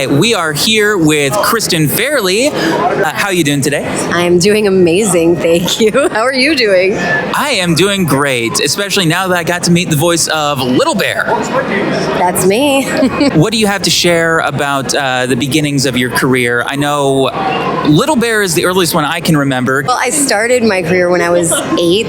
We are here with Kristin Fairlie. How are you doing today? I'm doing amazing, thank you. How are you doing? I am doing great, especially now that I got to meet the voice of Little Bear. That's me. What do you have to share about the beginnings of your career? I know Little Bear is the earliest one I can remember. Well, I started my career when I was 8.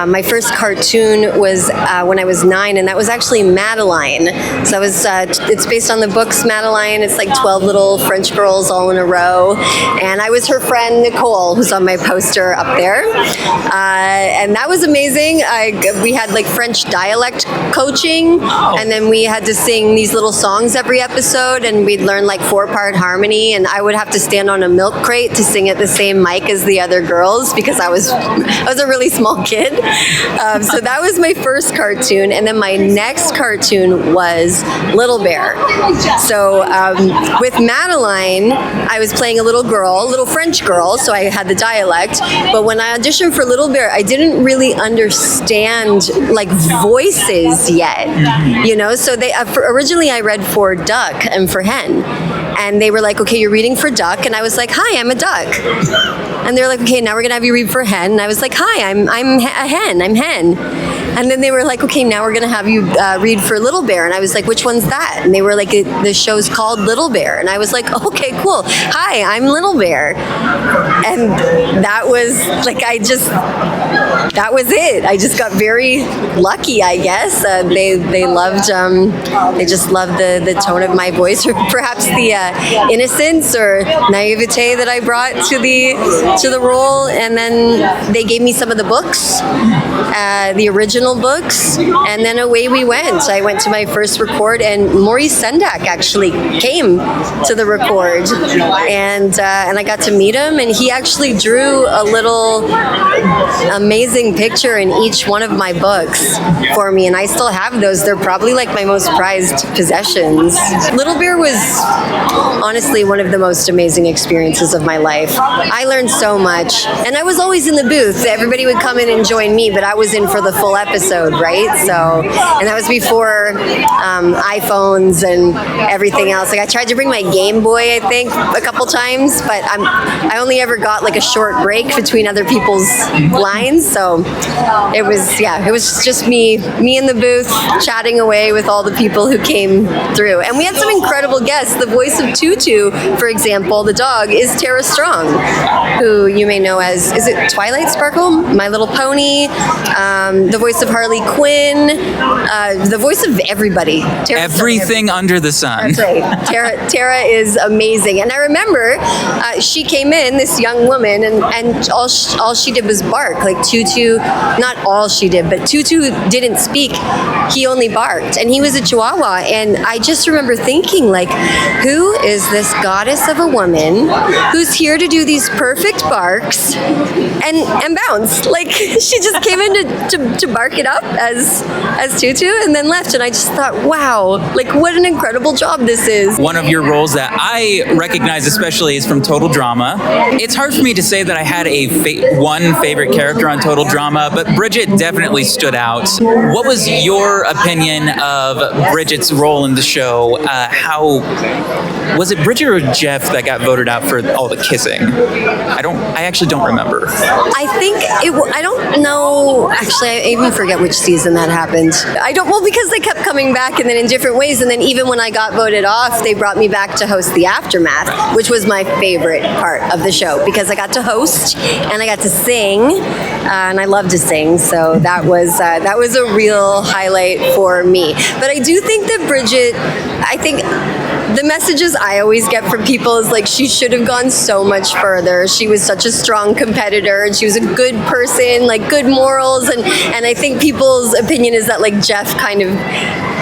My first cartoon was when I was 9, and that was actually Madeline. So it's based on the books Madeline. It's like 12 little French girls all in a row. And I was her friend, Nicole, who's on my poster up there. And that was amazing. We had like French dialect coaching, and then we had to sing these little songs every episode, and we'd learn like 4-part harmony, and I would have to stand on a milk crate to sing at the same mic as the other girls because I was a really small kid. So that was my first cartoon, and then my next cartoon was Little Bear. So with Madeline, I was playing a little French girl, so I had the dialect. But when I auditioned for Little Bear, I didn't really understand like voices yet, you know. So they originally I read for duck and for hen, and they were like, "Okay, you're reading for duck," and I was like, "Hi, I'm a duck." And they're like, "Okay, now we're gonna have you read for hen." And I was like, "Hi, I'm a hen. I'm hen." And then they were like, "Okay, now we're gonna have you read for Little Bear." And I was like, "Which one's that?" And they were like, "The show's called Little Bear." And I was like, "Okay, cool. Hi, I'm Little Bear." And that was like, that was it. I just got very lucky, I guess. They just loved the tone of my voice, or perhaps the innocence or naivete that I brought to the role. And then they gave me some of the books, the original books, and then away we went. I went to my first record, and Maurice Sendak actually came to the record, and I got to meet him, and he actually drew a little amazing picture in each one of my books for me, and I still have those. They're probably like my most prized possessions. Little Bear was honestly one of the most amazing experiences of my life. I learned so much, and I was always in the booth. Everybody would come in and join me, but I was in for the full episode, right? So, and that was before iPhones and everything else. Like I tried to bring my Game Boy, I think, a couple times, but I only ever got like a short break between other people's lines. So it was just me in the booth chatting away with all the people who came through. And we had some incredible guests. The voice of Tutu, for example, the dog, is Tara Strong, who you may know as, is it Twilight Sparkle? My Little Pony, the voice of Harley Quinn, the voice of everybody. Everything under the sun. That's right. Tara is amazing. And I remember she came in, this young woman, and all she did was bark. Like Tutu, not all she did, but Tutu didn't speak. He only barked. And he was a Chihuahua. And I just remember thinking, like, who is this goddess of a woman who's here to do these perfect barks and bounce? Like, she just came in to bark it up as Tutu and then left. And I just thought, wow, like what an incredible job this is. One of your roles that I recognize especially is from Total Drama. It's hard for me to say that I had one favorite character on Total Drama, but Bridget definitely stood out. What was your opinion of Bridget's role in the show? How was it, Bridget or Jeff that got voted out for all the kissing? I actually don't remember. I don't know. Actually, I even forget which season that happened. Because they kept coming back and then in different ways. And then even when I got voted off, they brought me back to host the Aftermath, which was my favorite part of the show because I got to host and I got to sing, and I love to sing. So that was a real highlight for me. But I do think that Bridget, the messages I always get from people is like she should have gone so much further. She was such a strong competitor, and she was a good person, like good morals, and I think people's opinion is that like Jeff kind of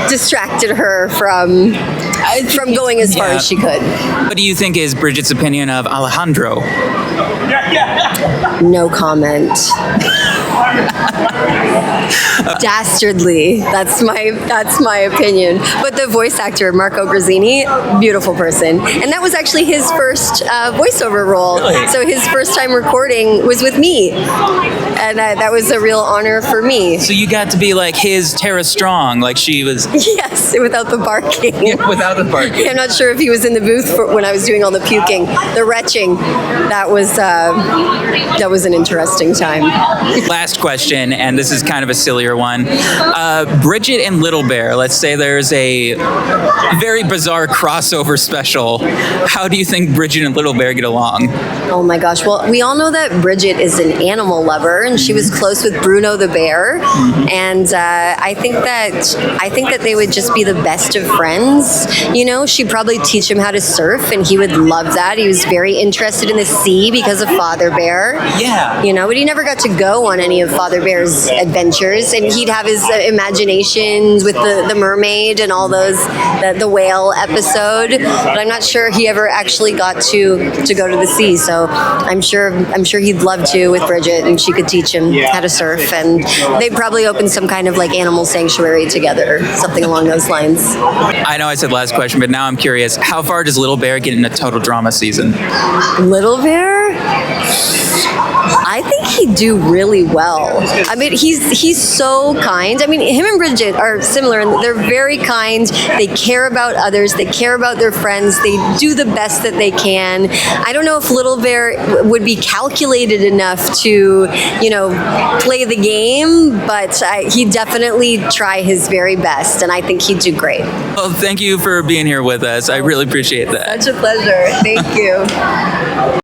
distracted her from going as far as she could. What do you think is Bridget's opinion of Alejandro? No comment. Dastardly. That's my opinion. But the voice actor Marco Grazzini, beautiful person, and that was actually his first voiceover role. Really? So his first time recording was with me, and that was a real honor for me. So you got to be like his Tara Strong, like she was. Yes, without the barking. Without the barking. I'm not sure if he was in the booth when I was doing all the puking, the retching. That was an interesting time. Last question, and this is kind of a sillier one. Bridget and Little Bear, let's say there's a very bizarre crossover special. How do you think Bridget and Little Bear get along? Oh my gosh. Well, we all know that Bridget is an animal lover, and she was close with Bruno the bear. And I think that they would just be the best of friends. You know, she'd probably teach him how to surf, and he would love that. He was very interested in the sea because of Father Bear. Yeah. You know, but he never got to go on any of Father Bear's adventures, and he'd have his imaginations with the mermaid and all those, the whale episode. But I'm not sure he ever actually got to go to the sea. So I'm sure he'd love to with Bridget, and she could teach him how to surf, and they'd probably open some kind of like animal sanctuary together, something along those lines. I know I said last question, but now I'm curious. How far does Little Bear get in a total drama season? Little Bear? I think he'd do really well. I mean, he's so kind. I mean, him and Bridget are similar, and they're very kind. They care about others. They care about their friends. They do the best that they can. I don't know if Little Bear would be calculated enough to, you know, play the game, but he'd definitely try his very best, and I think he'd do great. Well, thank you for being here with us. I really appreciate that. Such a pleasure. Thank you.